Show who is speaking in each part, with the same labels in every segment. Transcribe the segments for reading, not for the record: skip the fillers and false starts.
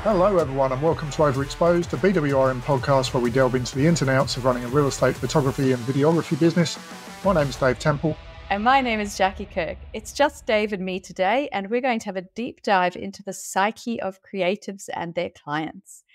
Speaker 1: Hello everyone and welcome to Overexposed, a BWRM podcast where we delve into the ins and outs of running a real estate photography and videography business. My name is Dave Temple.
Speaker 2: And my name is Jackie Kirk. It's just Dave and me today, and we're going to have a deep dive into the psyche of creatives and their clients.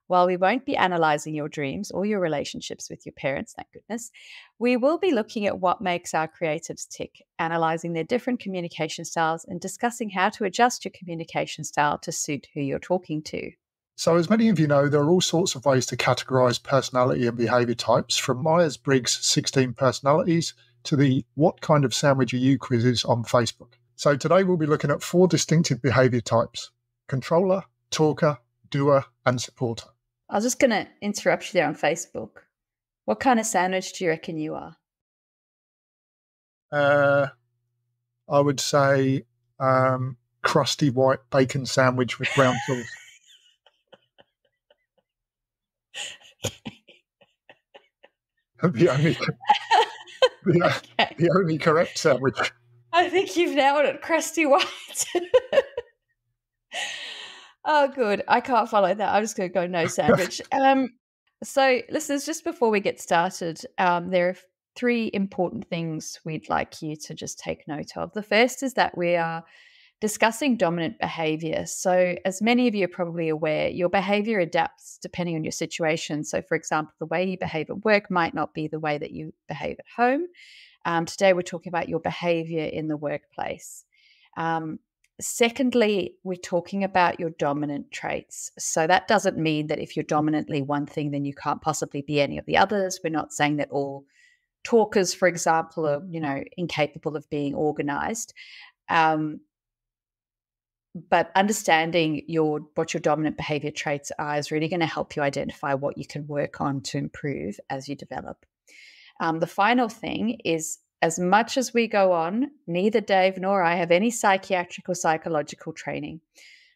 Speaker 2: While we won't be analysing your dreams or your relationships with your parents, thank goodness, we will be looking at what makes our creatives tick, analysing their different communication styles and discussing how to adjust your communication style to suit who you're talking to.
Speaker 1: So as many of you know, there are all sorts of ways to categorise personality and behaviour types, from Myers-Briggs' 16 personalities to the What Kind of Sandwich Are You quizzes on Facebook. So today we'll be looking at 4 distinctive behaviour types: controller, talker, doer and supporter.
Speaker 2: I was just going to interrupt you there on Facebook. What kind of sandwich do you reckon you are?
Speaker 1: I would say crusty white bacon sandwich with brown sauce. The only correct sandwich.
Speaker 2: I think you've nailed it, crusty white. Oh, good. I can't follow that. I'm just going to go no sandwich. So, listeners, just before we get started, there are 3 important things we'd like you to just take note of. The first is that we are discussing dominant behavior. So, as many of you are probably aware, your behavior adapts depending on your situation. So, for example, the way you behave at work might not be the way that you behave at home. Today, we're talking about your behavior in the workplace. Secondly, we're talking about your dominant traits. So that doesn't mean that if you're dominantly one thing, then you can't possibly be any of the others. We're not saying that all talkers, for example, are, incapable of being organized. But understanding what your dominant behavior traits are is really going to help you identify what you can work on to improve as you develop. The final thing is, as much as we go on, neither Dave nor I have any psychiatric or psychological training.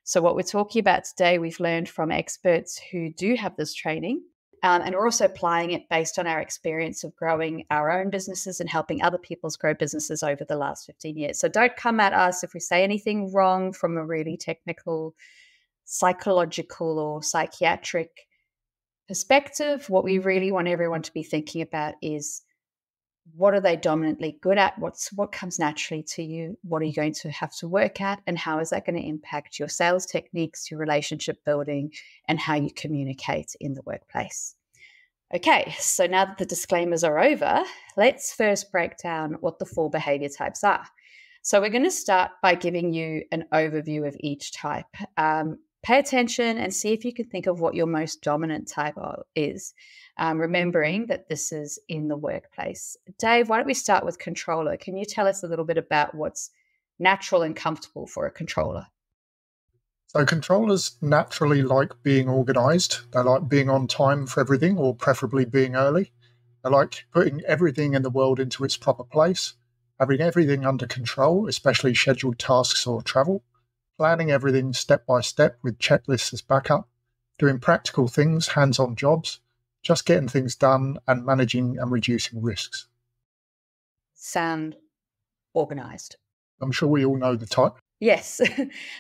Speaker 2: So what we're talking about today, we've learned from experts who do have this training, and we're also applying it based on our experience of growing our own businesses and helping other people's grow businesses over the last 15 years. So don't come at us if we say anything wrong from a really technical, psychological or psychiatric perspective. What we really want everyone to be thinking about is, what are they dominantly good at? What comes naturally to you? What are you going to have to work at? And how is that going to impact your sales techniques, your relationship building, and how you communicate in the workplace? Okay, so now that the disclaimers are over, let's first break down what the 4 behavior types are. So we're going to start by giving you an overview of each type. Pay attention and see if you can think of what your most dominant type is, remembering that this is in the workplace. Dave, why don't we start with controller? Can you tell us a little bit about what's natural and comfortable for a controller?
Speaker 1: So controllers naturally like being organised. They like being on time for everything, or preferably being early. They like putting everything in the world into its proper place, having everything under control, especially scheduled tasks or travel, planning everything step by step with checklists as backup, doing practical things, hands-on jobs, just getting things done and managing and reducing risks.
Speaker 2: Sound organised.
Speaker 1: I'm sure we all know the type.
Speaker 2: Yes.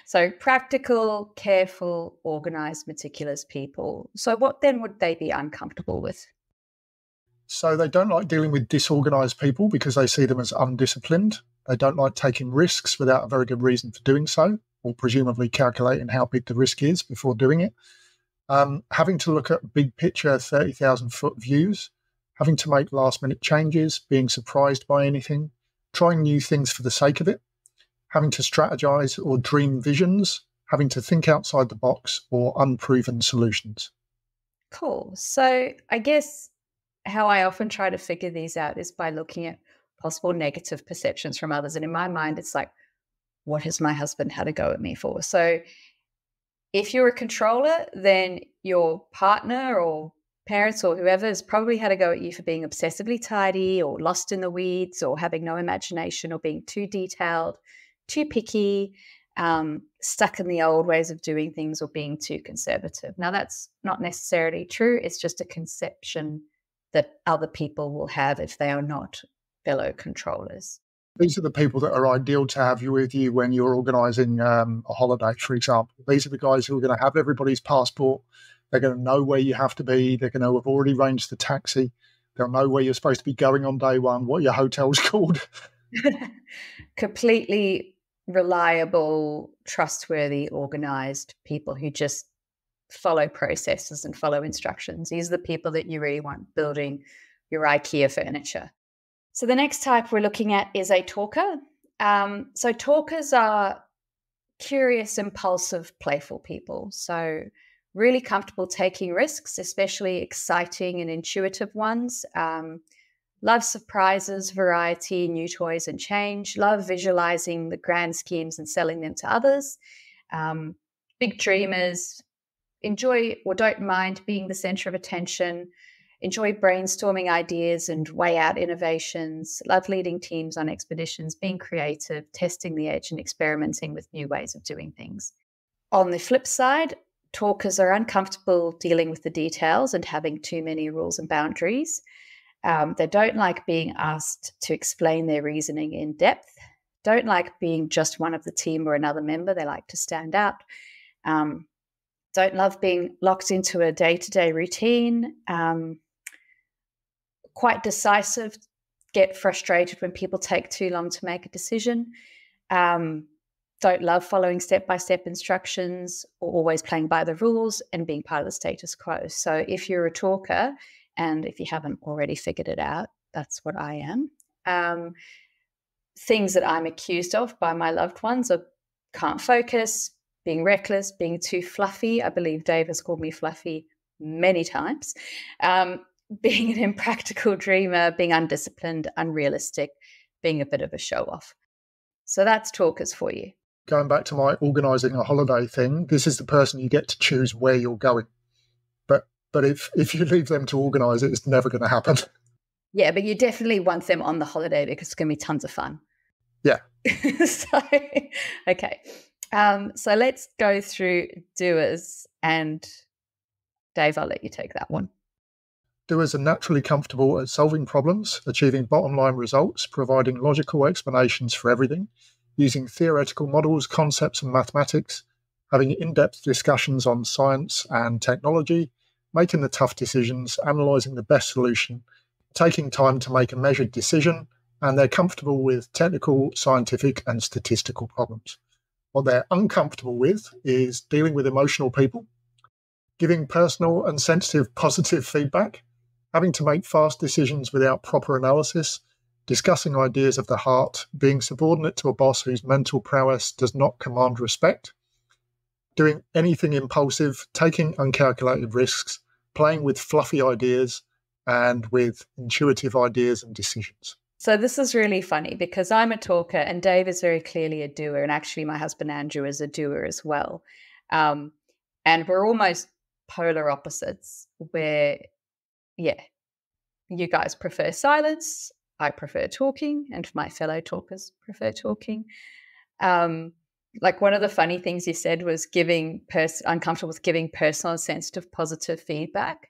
Speaker 2: So practical, careful, organised, meticulous people. So what then would they be uncomfortable with?
Speaker 1: So they don't like dealing with disorganised people because they see them as undisciplined. They don't like taking risks without a very good reason for doing so, or presumably calculating how big the risk is before doing it. Having to look at big picture 30,000-foot views, having to make last-minute changes, being surprised by anything, trying new things for the sake of it, having to strategize or dream visions, having to think outside the box, or unproven solutions.
Speaker 2: Cool. So I guess how I often try to figure these out is by looking at possible negative perceptions from others. And in my mind, it's like, what has my husband had a go at me for? So if you're a controller, then your partner or parents or whoever has probably had a go at you for being obsessively tidy or lost in the weeds or having no imagination or being too detailed, too picky, stuck in the old ways of doing things or being too conservative. Now, that's not necessarily true. It's just a conception that other people will have if they are not fellow controllers.
Speaker 1: These are the people that are ideal to have you with you when you're organising a holiday, for example. These are the guys who are going to have everybody's passport. They're going to know where you have to be. They're going to have already arranged the taxi. They'll know where you're supposed to be going on day one, what your hotel's called.
Speaker 2: Completely reliable, trustworthy, organised people who just follow processes and follow instructions. These are the people that you really want building your IKEA furniture. So the next type we're looking at is a talker. So talkers are curious, impulsive, playful people. So really comfortable taking risks, especially exciting and intuitive ones. Love surprises, variety, new toys and change. Love visualizing the grand schemes and selling them to others. Big dreamers. Enjoy or don't mind being the center of attention. Enjoy brainstorming ideas and weigh out innovations. Love leading teams on expeditions, being creative, testing the edge and experimenting with new ways of doing things. On the flip side, talkers are uncomfortable dealing with the details and having too many rules and boundaries. They don't like being asked to explain their reasoning in depth, don't like being just one of the team or another member. They like to stand out. Don't love being locked into a day-to-day routine. Quite decisive, get frustrated when people take too long to make a decision. Don't love following step-by-step instructions or always playing by the rules and being part of the status quo. So if you're a talker, and if you haven't already figured it out, that's what I am. Things that I'm accused of by my loved ones are can't focus, being reckless, being too fluffy. I believe Dave has called me fluffy many times. Being an impractical dreamer, being undisciplined, unrealistic, being a bit of a show-off. So that's talkers for you.
Speaker 1: Going back to my organising a holiday thing, this is the person you get to choose where you're going. But if you leave them to organise it, it's never going to happen.
Speaker 2: Yeah, but you definitely want them on the holiday because it's going to be tons of fun.
Speaker 1: Yeah.
Speaker 2: Okay. So let's go through doers. And Dave, I'll let you take that one.
Speaker 1: Doers are naturally comfortable at solving problems, achieving bottom-line results, providing logical explanations for everything, using theoretical models, concepts and mathematics, having in-depth discussions on science and technology, making the tough decisions, analysing the best solution, taking time to make a measured decision, and they're comfortable with technical, scientific and statistical problems. What they're uncomfortable with is dealing with emotional people, giving personal and sensitive positive feedback, having to make fast decisions without proper analysis, discussing ideas of the heart, being subordinate to a boss whose mental prowess does not command respect, doing anything impulsive, taking uncalculated risks, playing with fluffy ideas, and with intuitive ideas and decisions.
Speaker 2: So this is really funny because I'm a talker and Dave is very clearly a doer. And actually my husband Andrew is a doer as well. And we're almost polar opposites where, yeah, you guys prefer silence. I prefer talking and my fellow talkers prefer talking. Like one of the funny things you said was uncomfortable with giving personal and sensitive positive feedback.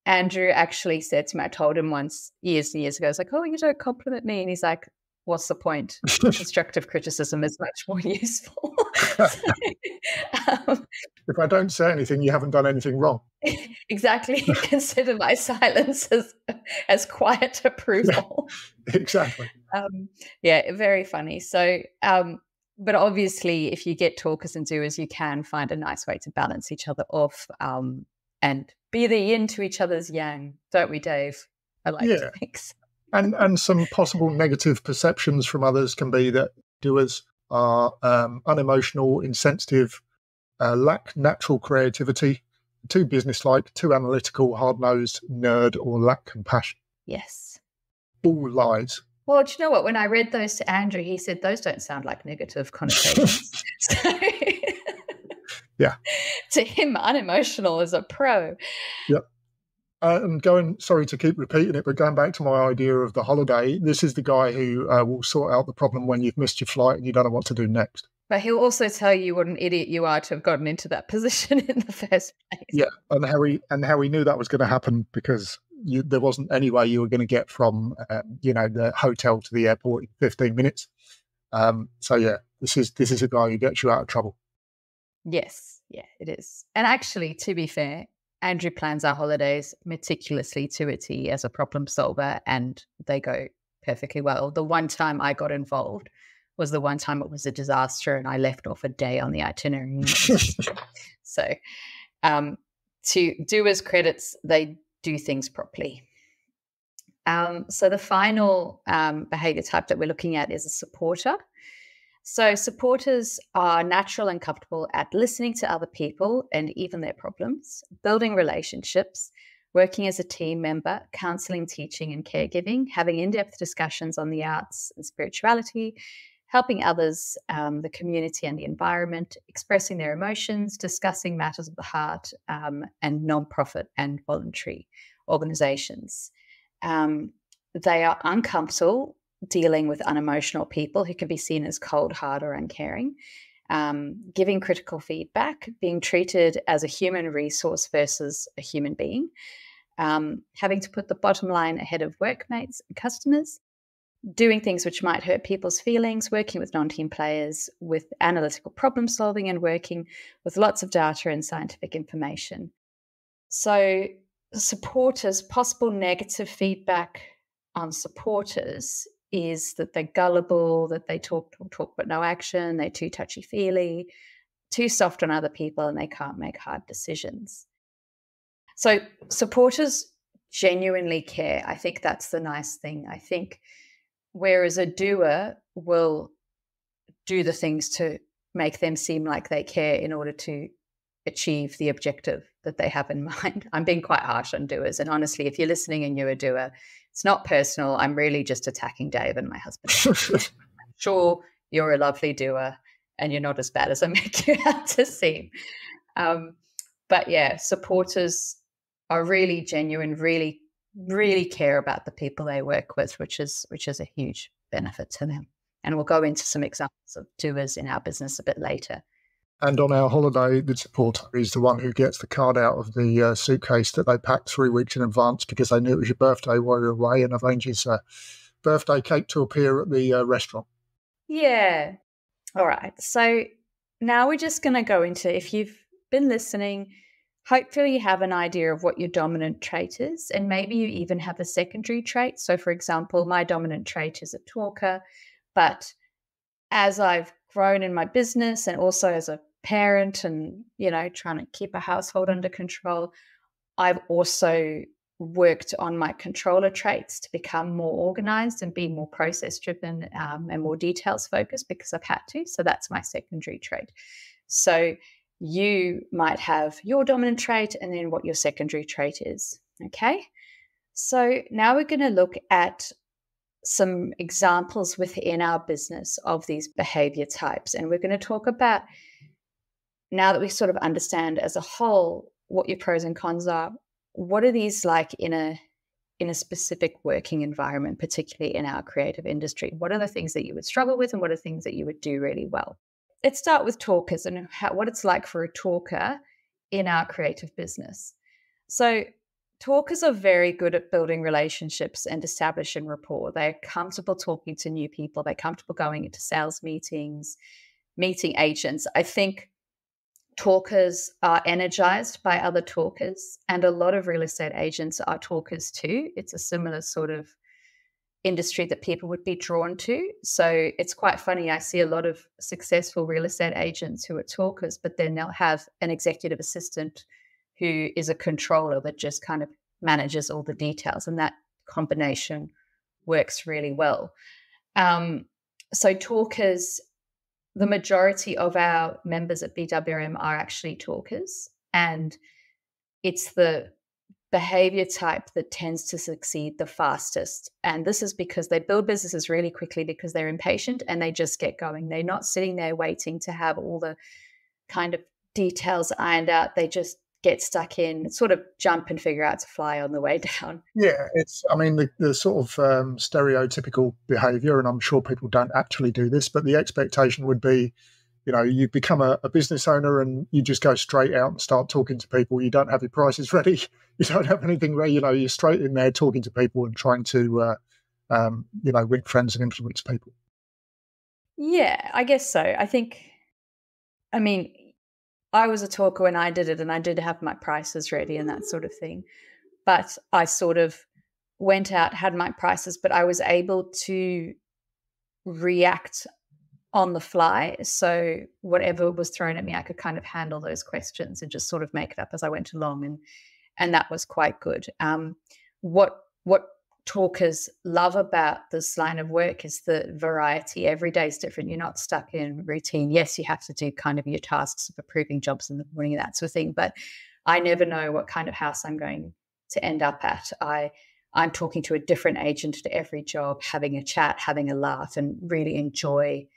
Speaker 2: Andrew actually said to me, I told him once years and years ago, I was like, oh, you don't compliment me. And he's like, what's the point? Constructive criticism is much more useful.
Speaker 1: If I don't say anything, you haven't done anything wrong.
Speaker 2: Exactly. Consider my silence as quiet approval.
Speaker 1: Yeah, exactly.
Speaker 2: Yeah, very funny. So, but obviously, if you get talkers and doers, you can find a nice way to balance each other off and be the yin to each other's yang, don't we, Dave? I like to think so.
Speaker 1: And some possible negative perceptions from others can be that doers are unemotional, insensitive, lack natural creativity, too businesslike, too analytical, hard-nosed, nerd, or lack compassion.
Speaker 2: Yes.
Speaker 1: All lies.
Speaker 2: Well, do you know what? When I read those to Andrew, he said those don't sound like negative connotations.
Speaker 1: Yeah.
Speaker 2: To him, unemotional is a pro.
Speaker 1: Yep. And sorry to keep repeating it, but going back to my idea of the holiday, this is the guy who will sort out the problem when you've missed your flight and you don't know what to do next.
Speaker 2: But he'll also tell you what an idiot you are to have gotten into that position in the first place.
Speaker 1: Yeah, and how he knew that was going to happen because there wasn't any way you were going to get from the hotel to the airport in 15 minutes. So yeah, this is a guy who gets you out of trouble.
Speaker 2: Yes, yeah, it is. And actually, to be fair, Andrew plans our holidays meticulously to a T as a problem solver, and they go perfectly well. The one time I got involved was the one time it was a disaster, and I left off a day on the itinerary. So, to doers' credits, they do things properly. So the final behavior type that we're looking at is a supporter. So supporters are natural and comfortable at listening to other people and even their problems, building relationships, working as a team member, counseling, teaching, and caregiving, having in-depth discussions on the arts and spirituality, helping others, the community and the environment, expressing their emotions, discussing matters of the heart, and non-profit and voluntary organizations. They are uncomfortable dealing with unemotional people who can be seen as cold, hard, or uncaring, giving critical feedback, being treated as a human resource versus a human being, having to put the bottom line ahead of workmates and customers, doing things which might hurt people's feelings, working with non-team players, with analytical problem solving, and working with lots of data and scientific information. So supporters, possible negative feedback on supporters is that they're gullible, that they talk but no action, they're too touchy-feely, too soft on other people, and they can't make hard decisions. So supporters genuinely care. I think that's the nice thing. I think whereas a doer will do the things to make them seem like they care in order to achieve the objective that they have in mind. I'm being quite harsh on doers. And honestly, if you're listening and you're a doer, it's not personal. I'm really just attacking Dave and my husband. I'm sure you're a lovely doer and you're not as bad as I make you out to seem. But yeah, supporters are really genuine, really, really care about the people they work with, which is a huge benefit to them. And we'll go into some examples of doers in our business a bit later.
Speaker 1: And on our holiday, the supporter is the one who gets the card out of the suitcase that they packed 3 weeks in advance because they knew it was your birthday while you're away, and arranges birthday cake to appear at the restaurant.
Speaker 2: Yeah. All right. So now we're just going to go into, if you've been listening, hopefully you have an idea of what your dominant trait is, and maybe you even have a secondary trait. So for example, my dominant trait is a talker, but as I've grown in my business and also as a parent and, trying to keep a household under control, I've also worked on my controller traits to become more organized and be more process driven and more details focused because I've had to. So that's my secondary trait. So you might have your dominant trait and then what your secondary trait is. Okay. So now we're going to look at some examples within our business of these behavior types. And we're going to talk about, now that we sort of understand as a whole what your pros and cons are, what are these like in a specific working environment, particularly in our creative industry? What are the things that you would struggle with and what are things that you would do really well? Let's start with talkers and what it's like for a talker in our creative business. So talkers are very good at building relationships and establishing rapport. They're comfortable talking to new people. They're comfortable going into sales meetings, meeting agents. I think talkers are energized by other talkers, and a lot of real estate agents are talkers too. It's a similar sort of industry that people would be drawn to. So it's quite funny. I see a lot of successful real estate agents who are talkers, but then they'll have an executive assistant who is a controller that just kind of manages all the details. And that combination works really well. So talkers, the majority of our members at BWM are actually talkers. And it's the behavior type that tends to succeed the fastest. And this is because they build businesses really quickly because they're impatient and they just get going. They're not sitting there waiting to have all the kind of details ironed out. They just get stuck in, sort of jump and figure out to fly on the way down.
Speaker 1: Yeah, the sort of stereotypical behaviour, and I'm sure people don't actually do this, but the expectation would be you become a business owner and you just go straight out and start talking to people. You don't have your prices ready. You don't have anything ready. You're straight in there talking to people and trying to, win friends and influence people.
Speaker 2: Yeah, I guess so. I mean, I was a talker when I did it, and I did have my prices ready and that sort of thing. But I sort of went out, had my prices, but I was able to react on the fly. So whatever was thrown at me, I could kind of handle those questions and just sort of make it up as I went along, and that was quite good. What talkers love about this line of work is the variety. Every day is different. You're not stuck in routine. Yes, you have to do kind of your tasks of approving jobs in the morning, that sort of thing. But I never know what kind of house I'm going to end up at. I'm talking to a different agent to every job, having a chat, having a laugh, and really enjoy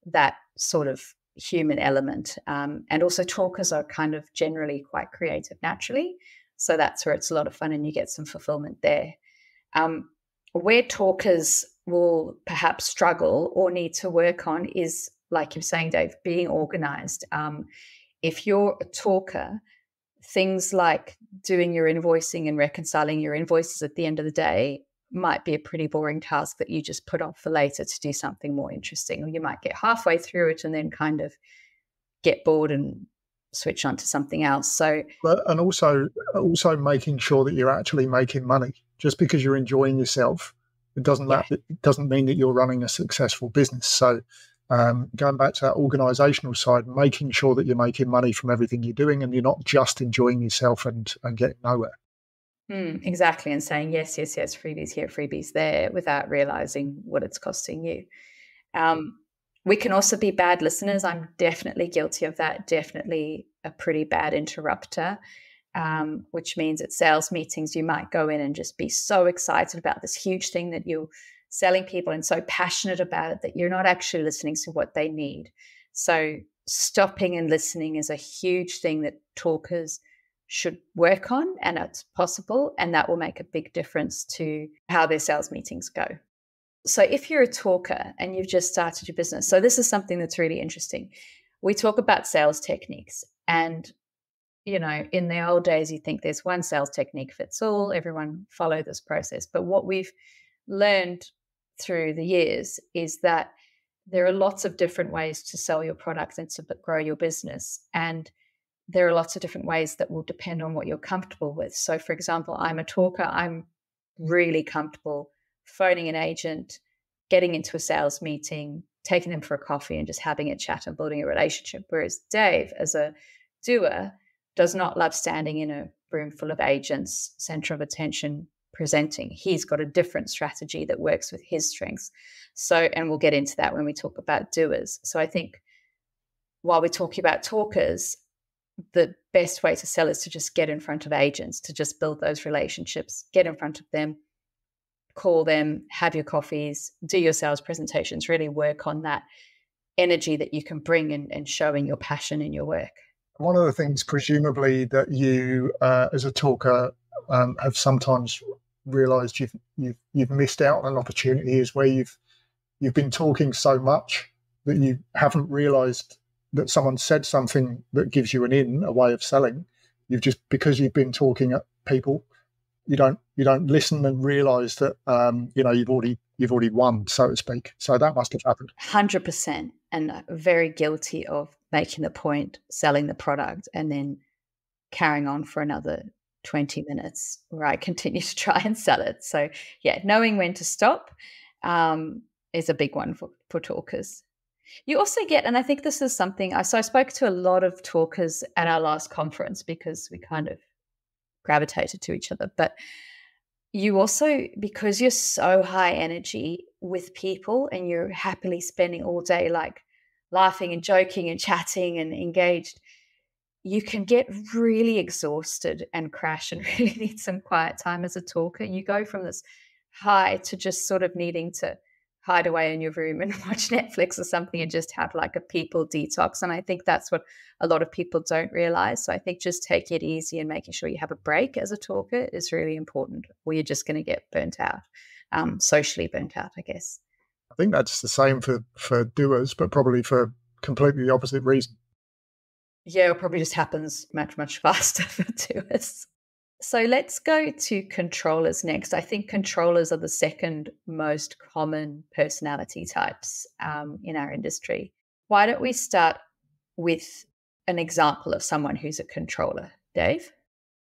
Speaker 2: that sort of human element. And also talkers are kind of generally quite creative naturally. So that's where it's a lot of fun and you get some fulfillment there. Where talkers will perhaps struggle or need to work on is, like you're saying, Dave, being organized. If you're a talker, things like doing your invoicing and reconciling your invoices at the end of the day might be a pretty boring task that you just put off for later to do something more interesting. Or you might get halfway through it and then kind of get bored and switch on to something else. So,
Speaker 1: and also making sure that you're actually making money. Just because you're enjoying yourself, it doesn't it doesn't mean that you're running a successful business. So, going back to that organisational side, making sure that you're making money from everything you're doing, and you're not just enjoying yourself and getting nowhere.
Speaker 2: Exactly, and saying yes, freebies here, freebies there, without realising what it's costing you. We can also be bad listeners. I'm definitely guilty of that. Definitely a pretty bad interrupter. Which means at sales meetings, you might go in and just be so excited about this huge thing that you're selling people and so passionate about it that you're not actually listening to what they need. So stopping and listening is a huge thing that talkers should work on, and it's possible, and that will make a big difference to how their sales meetings go. So if you're a talker and you've just started your business, so this is something that's really interesting. We talk about sales techniques, and in the old days, you think there's one sales technique fits all, everyone follow this process. But what we've learned through the years is that there are lots of different ways to sell your product and to grow your business. And there are lots of different ways that will depend on what you're comfortable with. So, for example, I'm a talker. I'm really comfortable phoning an agent, getting into a sales meeting, taking them for a coffee and just having a chat and building a relationship. Whereas Dave, as a doer, does not love standing in a room full of agents, center of attention, presenting. He's got a different strategy that works with his strengths. So, and we'll get into that when we talk about doers. So I think while we're talking about talkers, the best way to sell is to just get in front of agents, to just build those relationships, get in front of them, call them, have your coffees, do your sales presentations, really work on that energy that you can bring and showing your passion in your work.
Speaker 1: One of the things, presumably, that you, as a talker, have sometimes realised you've missed out on an opportunity is where you've been talking so much that you haven't realised that someone said something that gives you a way of selling. You've just, because you've been talking at people, you don't listen and realise that you've already won, so to speak. So that must have happened.
Speaker 2: 100%, and very guilty of making the point, selling the product, and then carrying on for another 20 minutes where I continue to try and sell it. So yeah, knowing when to stop is a big one for talkers. You also get, and I think this is something, I spoke to a lot of talkers at our last conference because we kind of gravitated to each other, but you also, because you're so high energy with people and you're happily spending all day like laughing and joking and chatting and engaged, you can get really exhausted and crash and really need some quiet time as a talker. You go from this high to just sort of needing to hide away in your room and watch Netflix or something and just have like a people detox. And I think that's what a lot of people don't realize. So I think just take it easy and making sure you have a break as a talker is really important, or you're just going to get burnt out, socially burnt out, I guess.
Speaker 1: I think that's the same for doers, but probably for completely the opposite reason.
Speaker 2: Yeah, it probably just happens much, much faster for doers. So let's go to controllers next. I think controllers are the second most common personality types in our industry. Why don't we start with an example of someone who's a controller, Dave?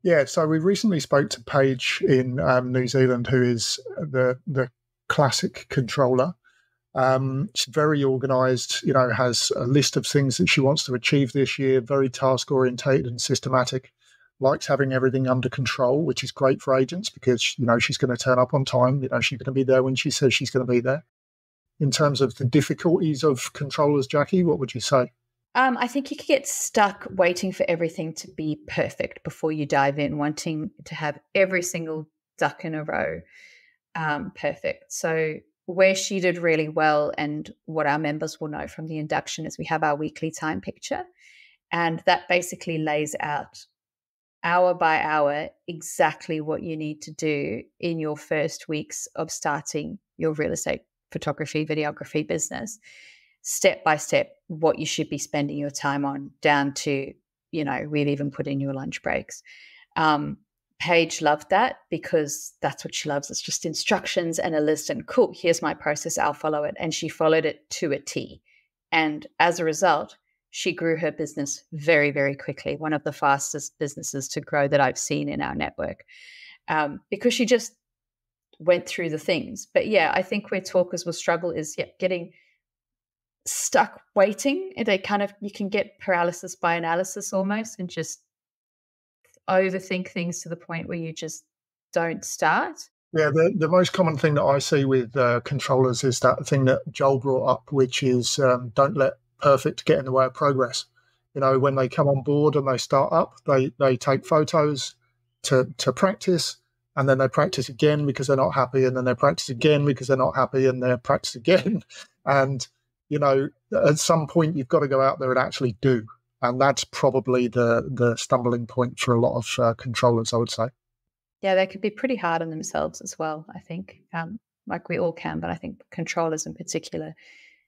Speaker 1: Yeah, so we recently spoke to Paige in New Zealand, who is the classic controller. She's very organised, has a list of things that she wants to achieve this year, very task orientated and systematic, likes having everything under control, which is great for agents because, she's going to turn up on time, she's going to be there when she says she's going to be there. In terms of the difficulties of controllers, Jackie, what would you say?
Speaker 2: I think you could get stuck waiting for everything to be perfect before you dive in, wanting to have every single duck in a row perfect. So where she did really well, and what our members will know from the induction, is we have our weekly time picture, and that basically lays out hour by hour exactly what you need to do in your first weeks of starting your real estate photography, videography business, step by step, what you should be spending your time on, down to, we've even put in your lunch breaks. Paige loved that because that's what she loves. It's just instructions and a list and cool, here's my process, I'll follow it. And she followed it to a T. And as a result, she grew her business very, very quickly, one of the fastest businesses to grow that I've seen in our network, because she just went through the things. But yeah, I think where talkers will struggle is getting stuck waiting. You can get paralysis by analysis almost, and just overthink things to the point where you just don't start.
Speaker 1: Yeah, the most common thing that I see with controllers is that thing that Joel brought up, which is don't let perfect get in the way of progress. When they come on board and they start up, they take photos to practice, and then they practice again because they're not happy, and then they practice again because they're not happy, and they practice again. And, at some point you've got to go out there and actually do. And that's probably the stumbling point for a lot of controllers, I would say.
Speaker 2: Yeah, they could be pretty hard on themselves as well, I think. Like we all can, but I think controllers in particular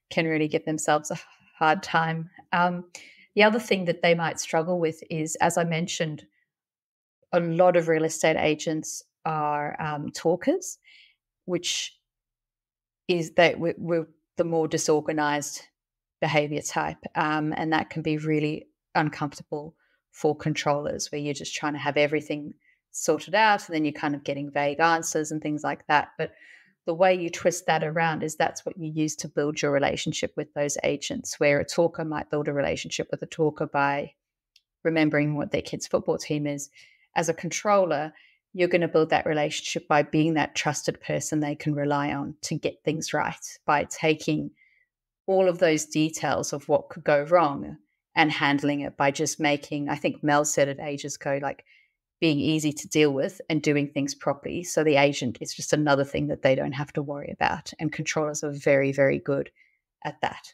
Speaker 2: can really give themselves a hard time. The other thing that they might struggle with is, as I mentioned, a lot of real estate agents are talkers, which is that we're the more disorganized behavior type. And that can be really uncomfortable for controllers, where you're just trying to have everything sorted out and then you're kind of getting vague answers and things like that. But the way you twist that around is that's what you use to build your relationship with those agents, where a talker might build a relationship with a talker by remembering what their kid's football team is. As a controller, you're going to build that relationship by being that trusted person they can rely on to get things right, by taking all of those details of what could go wrong and handling it by just making, I think Mel said it ages ago, like being easy to deal with and doing things properly. So the agent is just another thing that they don't have to worry about. And controllers are very, very good at that.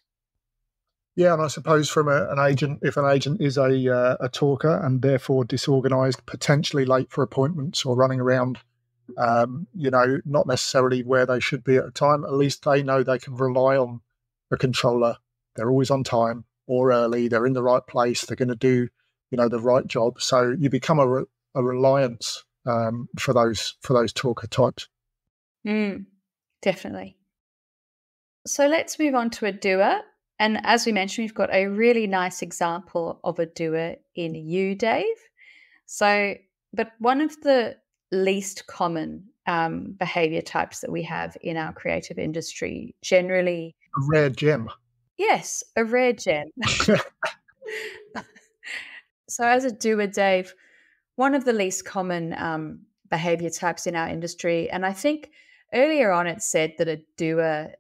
Speaker 1: Yeah, and I suppose from an agent, if an agent is a talker and therefore disorganised, potentially late for appointments or running around, not necessarily where they should be at a time, at least they know they can rely on a controller. They're always on time or early. They're in the right place. They're going to do, the right job. So you become a reliance for those talker types.
Speaker 2: Definitely. So let's move on to a doer. And as we mentioned, we've got a really nice example of a doer in you, Dave. So, but one of the least common behavior types that we have in our creative industry generally.
Speaker 1: A rare gem.
Speaker 2: Yes, a rare gem. So as a doer, Dave, one of the least common behavior types in our industry, and I think earlier on it said that a doer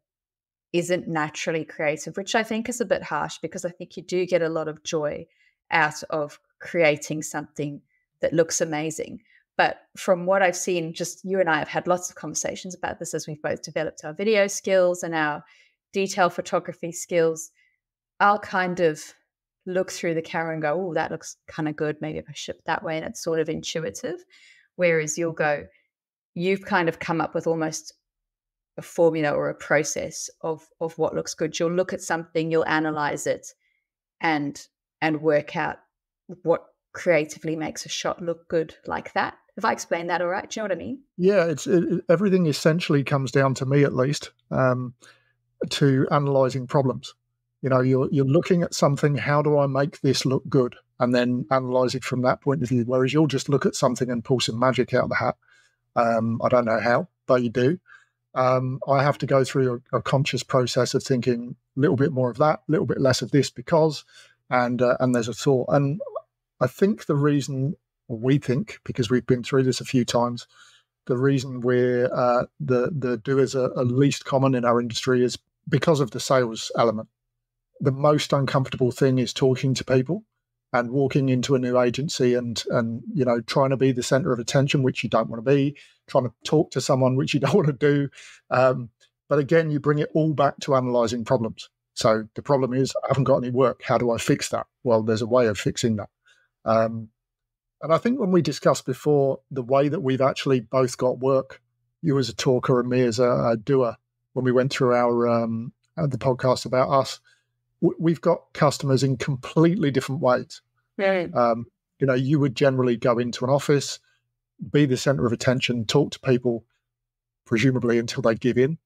Speaker 2: isn't naturally creative, which I think is a bit harsh, because I think you do get a lot of joy out of creating something that looks amazing. But from what I've seen, just you and I have had lots of conversations about this as we've both developed our video skills and our detail photography skills. I'll kind of look through the camera and go, oh, that looks kind of good. Maybe if I ship that way, and it's sort of intuitive. Whereas you've kind of come up with almost a formula or a process of what looks good. You'll look at something, you'll analyze it, and work out what creatively makes a shot look good like that. Have I explained that all right? Do you know what I mean?
Speaker 1: Yeah, everything essentially comes down, to me at least, to analysing problems. You're looking at something. How do I make this look good? And then analyse it from that point of view. Whereas you'll just look at something and pull some magic out of the hat. I don't know how, but you do. I have to go through a conscious process of thinking a little bit more of that, a little bit less of this, because, and there's a thought. And I think the reason, or we think, because we've been through this a few times, the reason we're the doers are least common in our industry is because of the sales element. The most uncomfortable thing is talking to people and walking into a new agency and trying to be the center of attention, which you don't want to be, trying to talk to someone, which you don't want to do. But again, you bring it all back to analyzing problems. So the problem is, I haven't got any work. How do I fix that? Well, there's a way of fixing that. And I think when we discussed before, the way that we've actually both got work, you as a talker and me as a doer, when we went through our the podcast about us, we've got customers in completely different ways.
Speaker 2: Yeah.
Speaker 1: You would generally go into an office, be the center of attention, talk to people, presumably until they give in,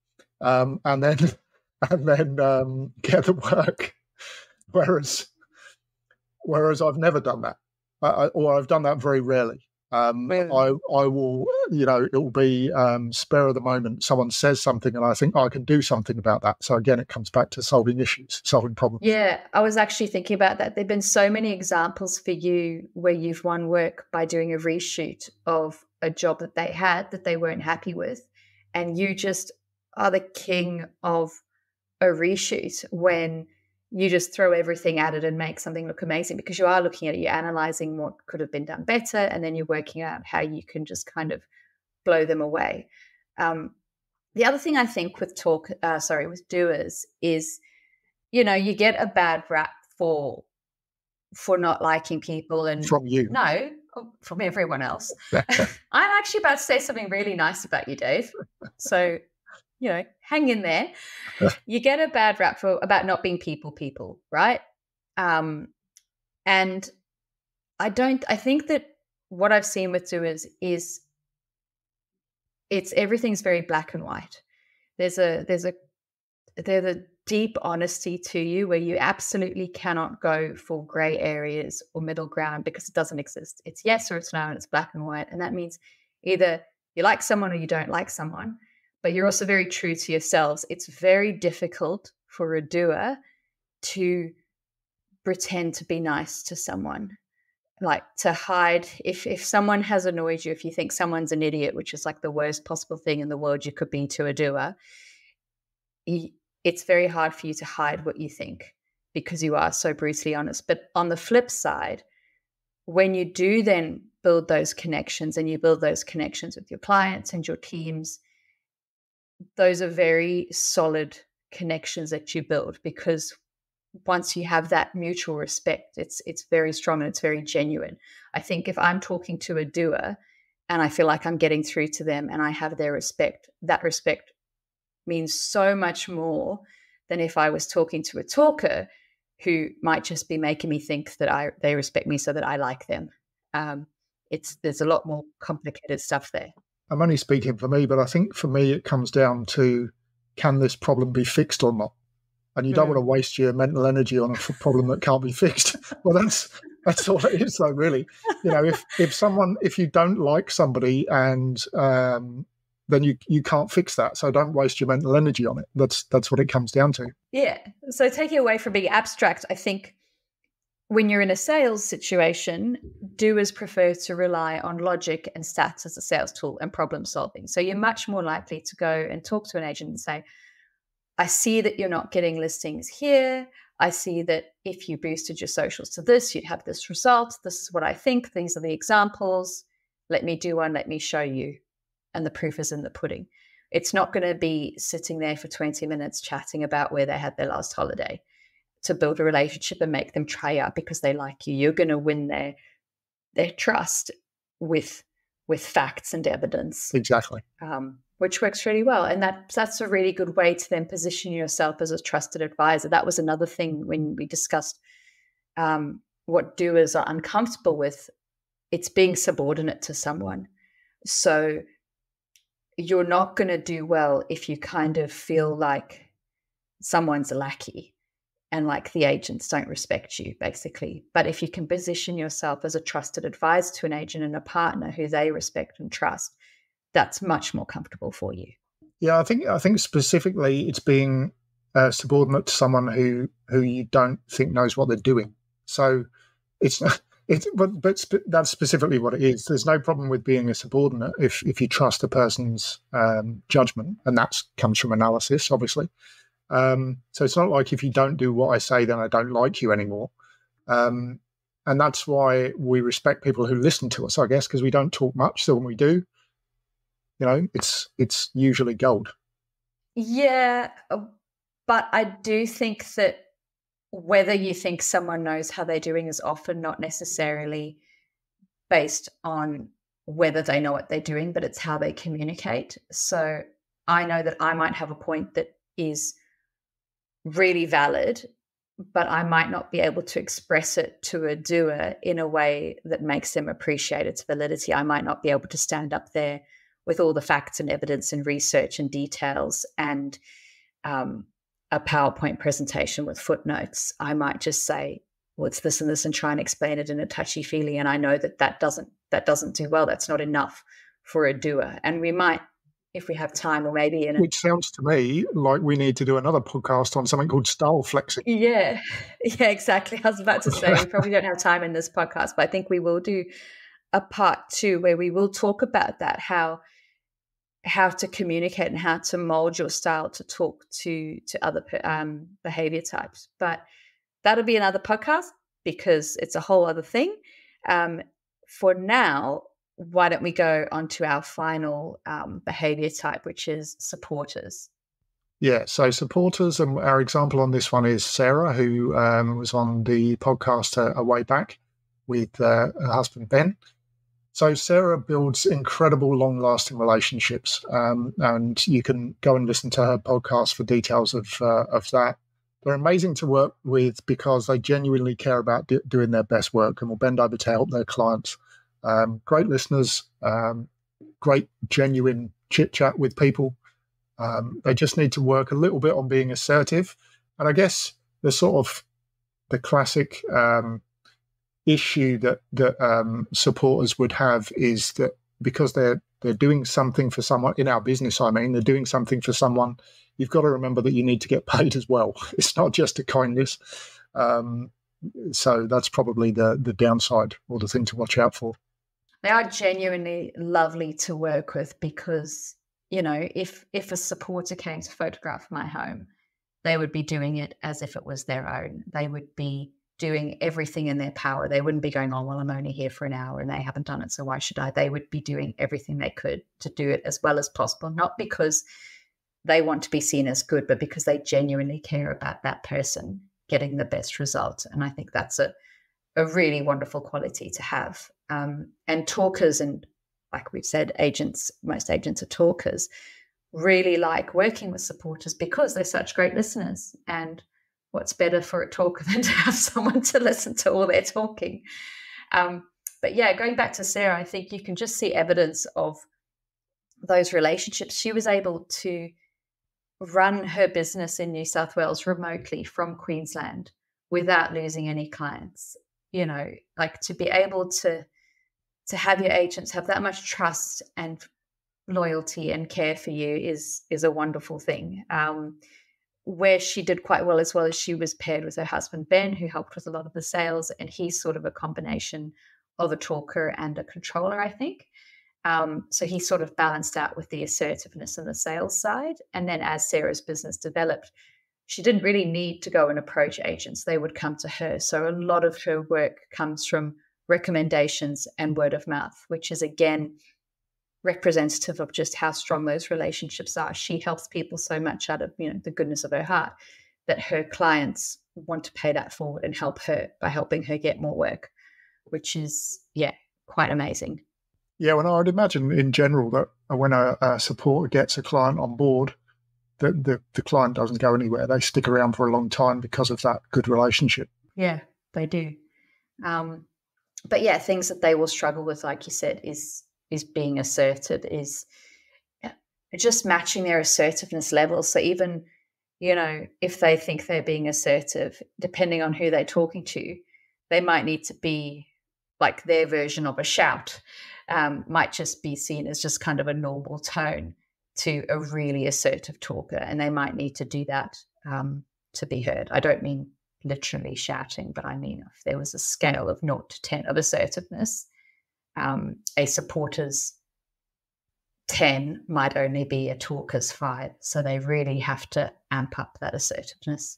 Speaker 1: and then get the work. Whereas I've never done that, or I've done that very rarely.
Speaker 2: Really?
Speaker 1: I will, it will be spur of the moment. Someone says something and I think, I can do something about that. So again, it comes back to solving issues, solving problems.
Speaker 2: Yeah, I was actually thinking about that. There've been so many examples for you where you've won work by doing a reshoot of a job that they had that they weren't happy with. And you just are the king of a reshoot when you just throw everything at it and make something look amazing, because you are looking at it, you're analyzing what could have been done better, and then you're working out how you can just kind of blow them away. The other thing I think with with doers is, you get a bad rap for not liking people, and
Speaker 1: From you.
Speaker 2: No, from everyone else. I'm actually about to say something really nice about you, Dave. So, hang in there. You get a bad rap about not being people, right? And I think that what I've seen with doers is everything's very black and white. There's a deep honesty to you where you absolutely cannot go for gray areas or middle ground, because it doesn't exist. It's yes or it's no, and it's black and white. And that means either you like someone or you don't like someone, but you're also very true to yourselves. It's very difficult for a doer to pretend to be nice to someone, like to hide. If someone has annoyed you, if you think someone's an idiot, which is like the worst possible thing in the world you could be to a doer, it's very hard for you to hide what you think because you are so brutally honest. But on the flip side, when you do then build those connections, and you build those connections with your clients and your teams, those are very solid connections that you build, because once you have that mutual respect, it's very strong and it's very genuine. I think if I'm talking to a doer and I feel like I'm getting through to them and I have their respect, that respect means so much more than if I was talking to a talker who might just be making me think that they respect me so that I like them. There's a lot more complicated stuff there.
Speaker 1: I'm only speaking for me, but I think for me it comes down to, can this problem be fixed or not? And you don't want to waste your mental energy on a problem that can't be fixed. Well, that's all it is, though, really. If you don't like somebody, and then you can't fix that. So don't waste your mental energy on it. That's what it comes down to.
Speaker 2: Yeah. So taking away from being abstract, I think when you're in a sales situation, doers prefer to rely on logic and stats as a sales tool and problem solving. So you're much more likely to go and talk to an agent and say, I see that you're not getting listings here. I see that if you boosted your socials to this, you'd have this result. This is what I think. These are the examples. Let me do one. Let me show you. And the proof is in the pudding. It's not going to be sitting there for 20 minutes chatting about where they had their last holiday to build a relationship and make them try out because they like you. You're going to win their trust with facts and evidence.
Speaker 1: Exactly.
Speaker 2: Which works really well. And that's a really good way to then position yourself as a trusted advisor. That was another thing when we discussed what doers are uncomfortable with, it's being subordinate to someone. So you're not going to do well if you kind of feel like someone's a lackey and like the agents don't respect you, basically. But if you can position yourself as a trusted advisor to an agent and a partner who they respect and trust, that's much more comfortable for you.
Speaker 1: Yeah, I think specifically it's being subordinate to someone who you don't think knows what they're doing. So but that's specifically what it is. There's no problem with being a subordinate if you trust a person's judgment, and that comes from analysis, obviously. So it's not like if you don't do what I say, then I don't like you anymore. And that's why we respect people who listen to us, I guess, because we don't talk much. So when we do, it's usually gold.
Speaker 2: Yeah, but I do think that whether you think someone knows how they're doing is often not necessarily based on whether they know what they're doing, but it's how they communicate. So I know that I might have a point that is really valid, but I might not be able to express it to a doer in a way that makes them appreciate its validity. I might not be able to stand up there with all the facts and evidence and research and details and a PowerPoint presentation with footnotes. I might just say, well, it's this and this, and try and explain it in a touchy-feely. And I know that doesn't do well. That's not enough for a doer. And we might, if we have time, or maybe
Speaker 1: which sounds to me like we need to do another podcast on something called style flexing.
Speaker 2: Yeah, exactly. I was about to say we probably don't have time in this podcast, but I think we will do a part 2 where we will talk about that, how to communicate and how to mold your style to talk to other behavior types. But that'll be another podcast because it's a whole other thing. For now, why don't we go on to our final behavior type, which is supporters.
Speaker 1: Yeah, so supporters, and our example on this one is Sarah, who was on the podcast a way back with her husband, Ben. So Sarah builds incredible long-lasting relationships, and you can go and listen to her podcast for details of that. They're amazing to work with because they genuinely care about doing their best work and will bend over to help their clients. Great listeners, great genuine chit-chat with people. They just need to work a little bit on being assertive. And I guess the classic issue that supporters would have is that because they're doing something for someone in our business, they're doing something for someone, you've got to remember that you need to get paid as well. It's not just a kindness. So that's probably the downside or the thing to watch out for.
Speaker 2: They are genuinely lovely to work with because, if a supporter came to photograph my home, they would be doing it as if it was their own. They would be doing everything in their power. They wouldn't be going, oh, well, I'm only here for an hour and they haven't done it, so why should I? They would be doing everything they could to do it as well as possible, not because they want to be seen as good, but because they genuinely care about that person getting the best result. And I think that's a really wonderful quality to have. And talkers, and like we've said, most agents are talkers, really like working with supporters because they're such great listeners. And what's better for a talker than to have someone to listen to all their talking? But yeah, going back to Sarah, I think you can just see evidence of those relationships. She was able to run her business in New South Wales remotely from Queensland without losing any clients. Like to be able to have your agents have that much trust and loyalty and care for you is a wonderful thing. Where she did quite well as she was paired with her husband, Ben, who helped with a lot of the sales, and he's sort of a combination of a talker and a controller, I think. So he sort of balanced out with the assertiveness and the sales side. And then as Sarah's business developed, she didn't really need to go and approach agents. They would come to her. So a lot of her work comes from recommendations and word of mouth, which is, again, representative of just how strong those relationships are. She helps people so much out of the goodness of her heart that her clients want to pay that forward and help her by helping her get more work, which is quite amazing.
Speaker 1: Yeah, well, I would imagine in general that when a supporter gets a client on board, the client doesn't go anywhere. They stick around for a long time because of that good relationship.
Speaker 2: Yeah, They do. But yeah, things that they will struggle with, like you said, is being assertive, is just matching their assertiveness levels. So even, if they think they're being assertive, depending on who they're talking to, they might need to be like their version of a shout, might just be seen as just kind of a normal tone to a really assertive talker. And they might need to do that to be heard. I don't mean literally shouting, but I mean if there was a scale of 0 to 10 of assertiveness, a supporter's 10 might only be a talker's 5. So they really have to amp up that assertiveness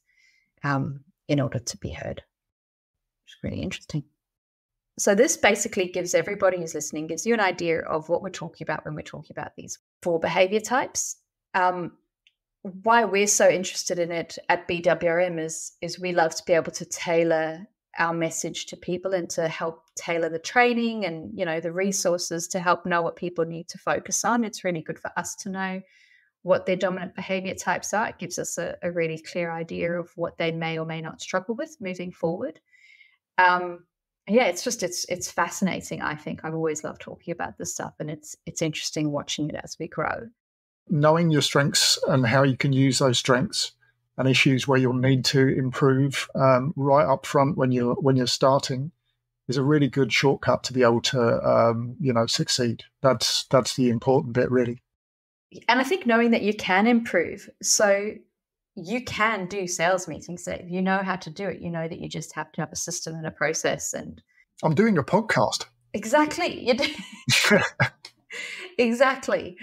Speaker 2: in order to be heard. It's really interesting. So this basically gives everybody who's listening, gives you an idea of what we're talking about when we're talking about these 4 behavior types. Why we're so interested in it at BWRM is we love to be able to tailor our message to people and to help tailor the training and, the resources to help know what people need to focus on. It's really good for us to know what their dominant behavior types are. It gives us a really clear idea of what they may or may not struggle with moving forward. It's fascinating. I think I've always loved talking about this stuff, and it's interesting watching it as we grow.
Speaker 1: Knowing your strengths and how you can use those strengths and issues where you'll need to improve right up front when you're starting is a really good shortcut to be able to succeed. That's the important bit, really.
Speaker 2: And I think knowing that you can improve, so you can do sales meetings, Dave. You know how to do it. You know that you just have to have a system and a process. And
Speaker 1: I'm doing a podcast.
Speaker 2: Exactly. You do. Exactly.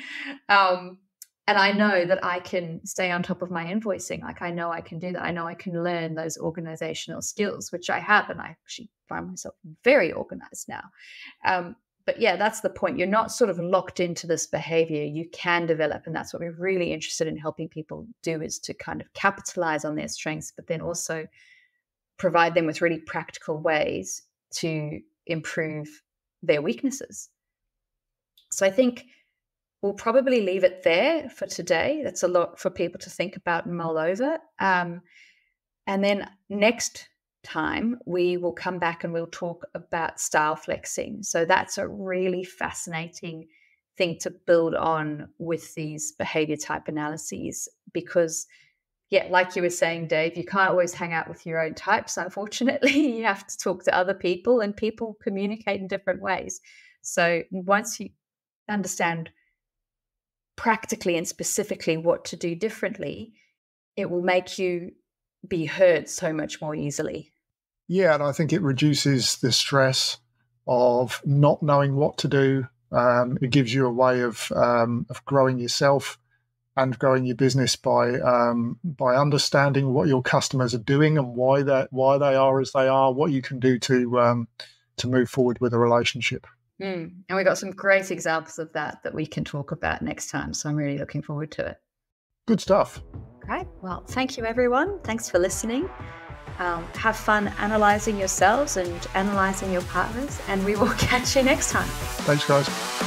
Speaker 2: And I know that I can stay on top of my invoicing. Like, I know I can do that. I know I can learn those organizational skills, which I have, and I actually find myself very organized now. But yeah, that's the point. You're not sort of locked into this behavior. You can develop, and that's what we're really interested in helping people do, is to kind of capitalize on their strengths, but then also provide them with really practical ways to improve their weaknesses. So I think we'll probably leave it there for today. That's a lot for people to think about and mull over. And then next time we will come back and we'll talk about style flexing. So that's a really fascinating thing to build on with these behavior type analyses, because like you were saying, Dave, you can't always hang out with your own types, unfortunately. You have to talk to other people, and people communicate in different ways. So once you understand practically and specifically what to do differently, it will make you be heard so much more easily.
Speaker 1: Yeah, and I think it reduces the stress of not knowing what to do. It gives you a way of growing yourself and growing your business by understanding what your customers are doing and why they are as they are, what you can do to move forward with a relationship.
Speaker 2: And we got some great examples of that we can talk about next time. So I'm really looking forward to it.
Speaker 1: Good stuff.
Speaker 2: Great. Well, thank you, everyone. Thanks for listening. Have fun analysing yourselves and analysing your partners, and we will catch you next time.
Speaker 1: Thanks, guys.